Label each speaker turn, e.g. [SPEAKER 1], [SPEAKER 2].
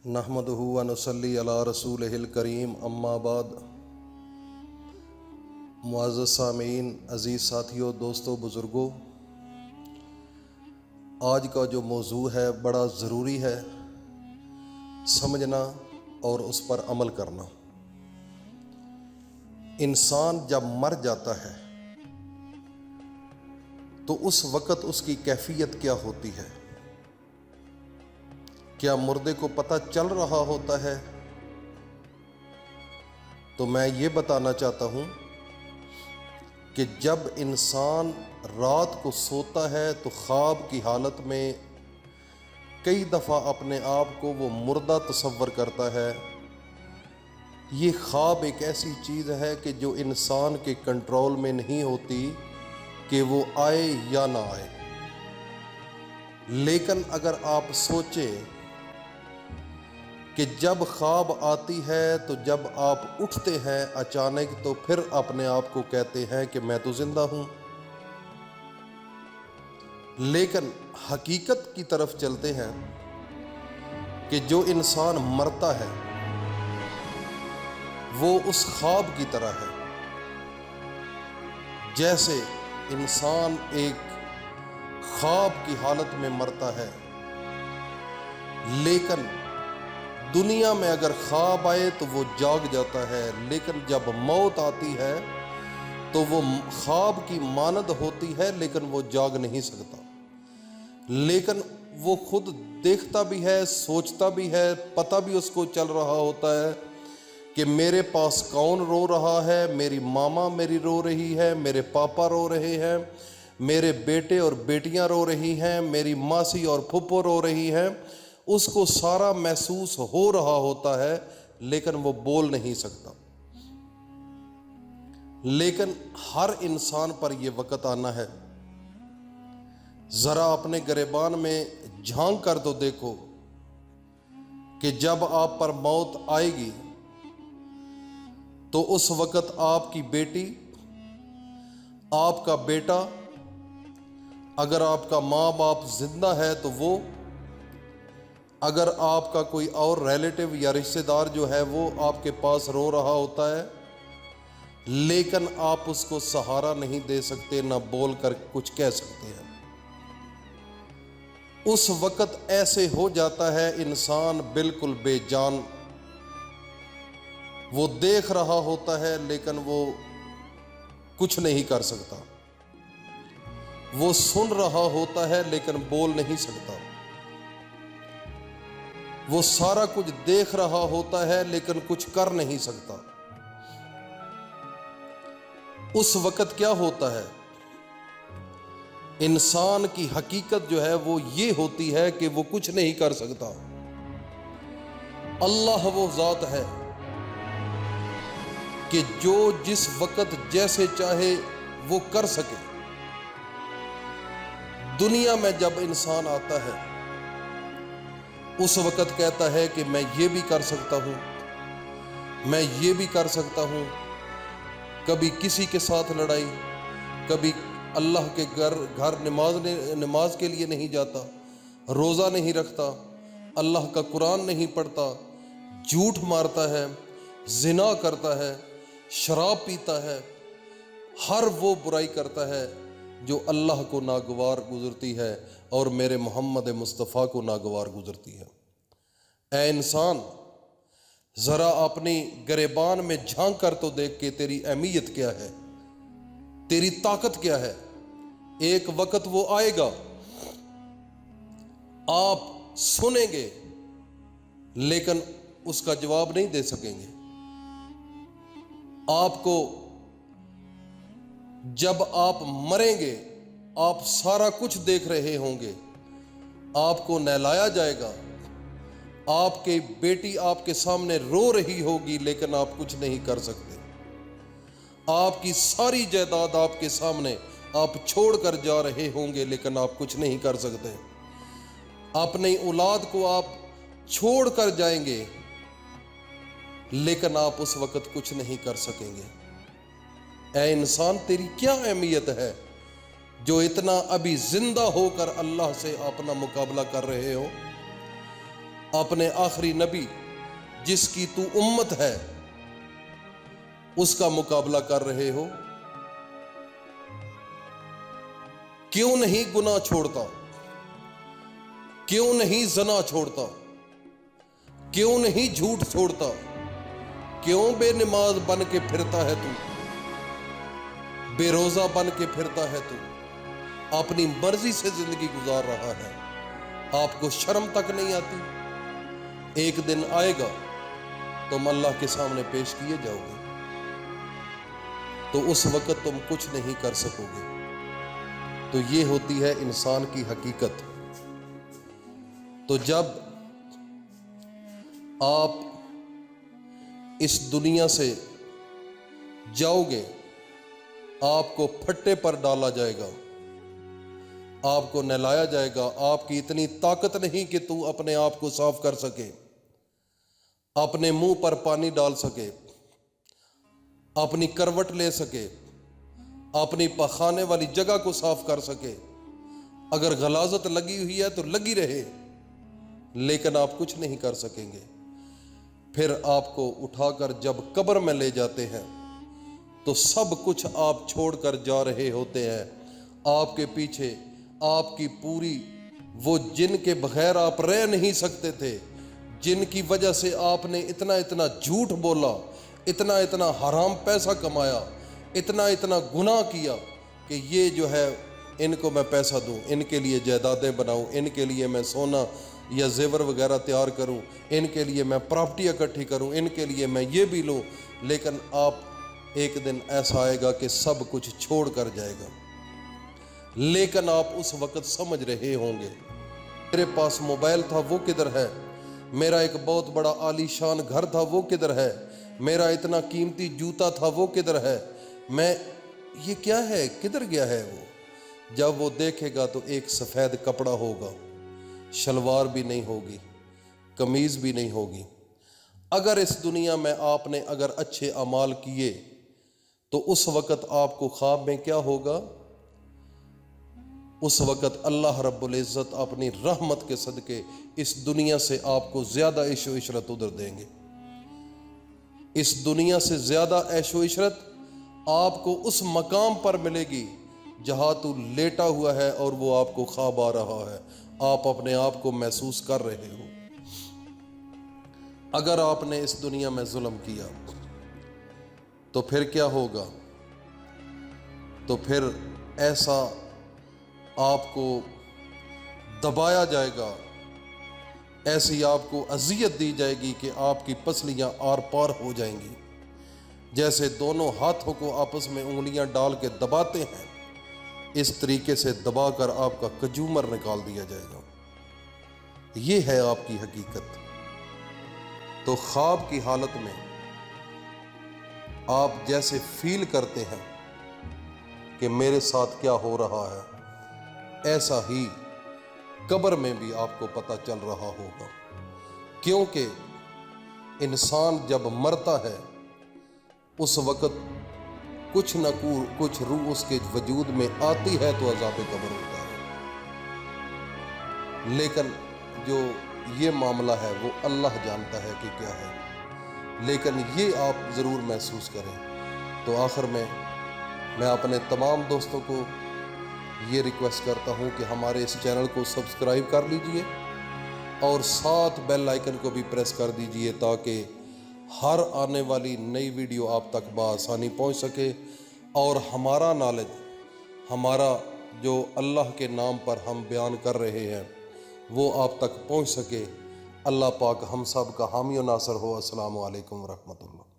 [SPEAKER 1] نحمدہ و نصلی علی رسولہ الکریم، اما بعد۔ معزز سامعین، عزیز ساتھیوں، دوستوں، بزرگوں، آج کا جو موضوع ہے بڑا ضروری ہے سمجھنا اور اس پر عمل کرنا۔ انسان جب مر جاتا ہے تو اس وقت اس کی کیفیت کیا ہوتی ہے؟ کیا مردے کو پتہ چل رہا ہوتا ہے؟ تو میں یہ بتانا چاہتا ہوں کہ جب انسان رات کو سوتا ہے تو خواب کی حالت میں کئی دفعہ اپنے آپ کو وہ مردہ تصور کرتا ہے۔ یہ خواب ایک ایسی چیز ہے کہ جو انسان کے کنٹرول میں نہیں ہوتی کہ وہ آئے یا نہ آئے۔ لیکن اگر آپ سوچیں کہ جب خواب آتی ہے تو جب آپ اٹھتے ہیں اچانک تو پھر اپنے آپ کو کہتے ہیں کہ میں تو زندہ ہوں۔ لیکن حقیقت کی طرف چلتے ہیں کہ جو انسان مرتا ہے وہ اس خواب کی طرح ہے، جیسے انسان ایک خواب کی حالت میں مرتا ہے۔ لیکن دنیا میں اگر خواب آئے تو وہ جاگ جاتا ہے، لیکن جب موت آتی ہے تو وہ خواب کی مانند ہوتی ہے لیکن وہ جاگ نہیں سکتا۔ لیکن وہ خود دیکھتا بھی ہے، سوچتا بھی ہے، پتہ بھی اس کو چل رہا ہوتا ہے کہ میرے پاس کون رو رہا ہے، میری ماما میری رو رہی ہے، میرے پاپا رو رہے ہیں، میرے بیٹے اور بیٹیاں رو رہی ہیں، میری ماسی اور پھپھو رو رہی ہیں۔ اس کو سارا محسوس ہو رہا ہوتا ہے لیکن وہ بول نہیں سکتا۔ لیکن ہر انسان پر یہ وقت آنا ہے۔ ذرا اپنے گریبان میں جھانک کر تو دیکھو کہ جب آپ پر موت آئے گی تو اس وقت آپ کی بیٹی، آپ کا بیٹا، اگر آپ کا ماں باپ زندہ ہے تو وہ، اگر آپ کا کوئی اور ریلیٹو یا رشتہ دار جو ہے وہ آپ کے پاس رو رہا ہوتا ہے، لیکن آپ اس کو سہارا نہیں دے سکتے، نہ بول کر کچھ کہہ سکتے ہیں۔ اس وقت ایسے ہو جاتا ہے انسان بالکل بے جان۔ وہ دیکھ رہا ہوتا ہے لیکن وہ کچھ نہیں کر سکتا۔ وہ سن رہا ہوتا ہے لیکن بول نہیں سکتا۔ وہ سارا کچھ دیکھ رہا ہوتا ہے لیکن کچھ کر نہیں سکتا۔ اس وقت کیا ہوتا ہے؟ انسان کی حقیقت جو ہے وہ یہ ہوتی ہے کہ وہ کچھ نہیں کر سکتا۔ اللہ وہ ذات ہے کہ جو جس وقت جیسے چاہے وہ کر سکے۔ دنیا میں جب انسان آتا ہے اس وقت کہتا ہے کہ میں یہ بھی کر سکتا ہوں، میں یہ بھی کر سکتا ہوں۔ کبھی کسی کے ساتھ لڑائی، کبھی اللہ کے گھر نماز کے لیے نہیں جاتا، روزہ نہیں رکھتا، اللہ کا قرآن نہیں پڑھتا، جھوٹ مارتا ہے، زنا کرتا ہے، شراب پیتا ہے، ہر وہ برائی کرتا ہے جو اللہ کو ناگوار گزرتی ہے اور میرے محمد مصطفیٰ کو ناگوار گزرتی ہے۔ اے انسان، ذرا اپنی گریبان میں جھانک کر تو دیکھ کہ تیری اہمیت کیا ہے، تیری طاقت کیا ہے۔ ایک وقت وہ آئے گا، آپ سنیں گے لیکن اس کا جواب نہیں دے سکیں گے۔ آپ کو جب آپ مریں گے، آپ سارا کچھ دیکھ رہے ہوں گے، آپ کو نہلایا جائے گا، آپ کی بیٹی آپ کے سامنے رو رہی ہوگی لیکن آپ کچھ نہیں کر سکتے۔ آپ کی ساری جائیداد آپ کے سامنے آپ چھوڑ کر جا رہے ہوں گے لیکن آپ کچھ نہیں کر سکتے۔ اپنی اولاد کو آپ چھوڑ کر جائیں گے لیکن آپ اس وقت کچھ نہیں کر سکیں گے۔ اے انسان، تیری کیا اہمیت ہے جو اتنا ابھی زندہ ہو کر اللہ سے اپنا مقابلہ کر رہے ہو؟ اپنے آخری نبی جس کی تو امت ہے اس کا مقابلہ کر رہے ہو؟ کیوں نہیں گناہ چھوڑتا؟ کیوں نہیں زنا چھوڑتا؟ کیوں نہیں جھوٹ چھوڑتا؟ کیوں بے نماز بن کے پھرتا ہے تو؟ بے روزہ بن کے پھرتا ہے تو؟ اپنی مرضی سے زندگی گزار رہا ہے، آپ کو شرم تک نہیں آتی؟ ایک دن آئے گا تم اللہ کے سامنے پیش کیے جاؤ گے، تو اس وقت تم کچھ نہیں کر سکو گے۔ تو یہ ہوتی ہے انسان کی حقیقت۔ تو جب آپ اس دنیا سے جاؤ گے، آپ کو پھٹے پر ڈالا جائے گا، آپ کو نہلایا جائے گا۔ آپ کی اتنی طاقت نہیں کہ تو اپنے آپ کو صاف کر سکے، اپنے منہ پر پانی ڈال سکے، اپنی کروٹ لے سکے، اپنی پخانے والی جگہ کو صاف کر سکے۔ اگر غلاظت لگی ہوئی ہے تو لگی رہے، لیکن آپ کچھ نہیں کر سکیں گے۔ پھر آپ کو اٹھا کر جب قبر میں لے جاتے ہیں تو سب کچھ آپ چھوڑ کر جا رہے ہوتے ہیں۔ آپ کے پیچھے آپ کی پوری وہ جن کے بغیر آپ رہ نہیں سکتے تھے، جن کی وجہ سے آپ نے اتنا اتنا جھوٹ بولا، اتنا اتنا حرام پیسہ کمایا، اتنا اتنا گناہ کیا کہ یہ جو ہے ان کو میں پیسہ دوں، ان کے لیے جائیدادیں بناؤں، ان کے لیے میں سونا یا زیور وغیرہ تیار کروں، ان کے لیے میں پراپرٹی اکٹھی کروں، ان کے لیے میں یہ بھی لوں۔ لیکن آپ ایک دن ایسا آئے گا کہ سب کچھ چھوڑ کر جائے گا، لیکن آپ اس وقت سمجھ رہے ہوں گے میرے پاس موبائل تھا وہ کدھر ہے، میرا ایک بہت بڑا عالی شان گھر تھا وہ کدھر ہے، میرا اتنا قیمتی جوتا تھا وہ کدھر ہے، میں یہ کیا ہے، کدھر گیا ہے وہ؟ جب وہ دیکھے گا تو ایک سفید کپڑا ہوگا، شلوار بھی نہیں ہوگی، قمیض بھی نہیں ہوگی۔ اگر اس دنیا میں آپ نے اگر اچھے اعمال کیے تو اس وقت آپ کو خواب میں کیا ہوگا؟ اس وقت اللہ رب العزت اپنی رحمت کے صدقے اس دنیا سے آپ کو زیادہ عیش و عشرت ادھر دیں گے۔ اس دنیا سے زیادہ عیش و عشرت آپ کو اس مقام پر ملے گی جہاں تو لیٹا ہوا ہے اور وہ آپ کو خواب آ رہا ہے، آپ اپنے آپ کو محسوس کر رہے ہو۔ اگر آپ نے اس دنیا میں ظلم کیا تو پھر کیا ہوگا؟ تو پھر ایسا آپ کو دبایا جائے گا، ایسی آپ کو اذیت دی جائے گی کہ آپ کی پسلیاں آر پار ہو جائیں گی۔ جیسے دونوں ہاتھوں کو آپس میں انگلیاں ڈال کے دباتے ہیں، اس طریقے سے دبا کر آپ کا کجومر نکال دیا جائے گا۔ یہ ہے آپ کی حقیقت۔ تو خواب کی حالت میں آپ جیسے فیل کرتے ہیں کہ میرے ساتھ کیا ہو رہا ہے، ایسا ہی قبر میں بھی آپ کو پتہ چل رہا ہوگا، کیونکہ انسان جب مرتا ہے اس وقت کچھ نہ کچھ روح اس کے وجود میں آتی ہے تو عذاب قبر ہوتا ہے۔ لیکن جو یہ معاملہ ہے وہ اللہ جانتا ہے کہ کیا ہے، لیکن یہ آپ ضرور محسوس کریں۔ تو آخر میں اپنے تمام دوستوں کو یہ ریکویسٹ کرتا ہوں کہ ہمارے اس چینل کو سبسکرائب کر لیجئے اور ساتھ بیل آئیکن کو بھی پریس کر دیجئے تاکہ ہر آنے والی نئی ویڈیو آپ تک بآسانی پہنچ سکے، اور ہمارا نالج، ہمارا جو اللہ کے نام پر ہم بیان کر رہے ہیں وہ آپ تک پہنچ سکے۔ اللہ پاک ہم سب کا حامی و ناصر ہو۔ السلام علیکم ورحمۃ اللہ۔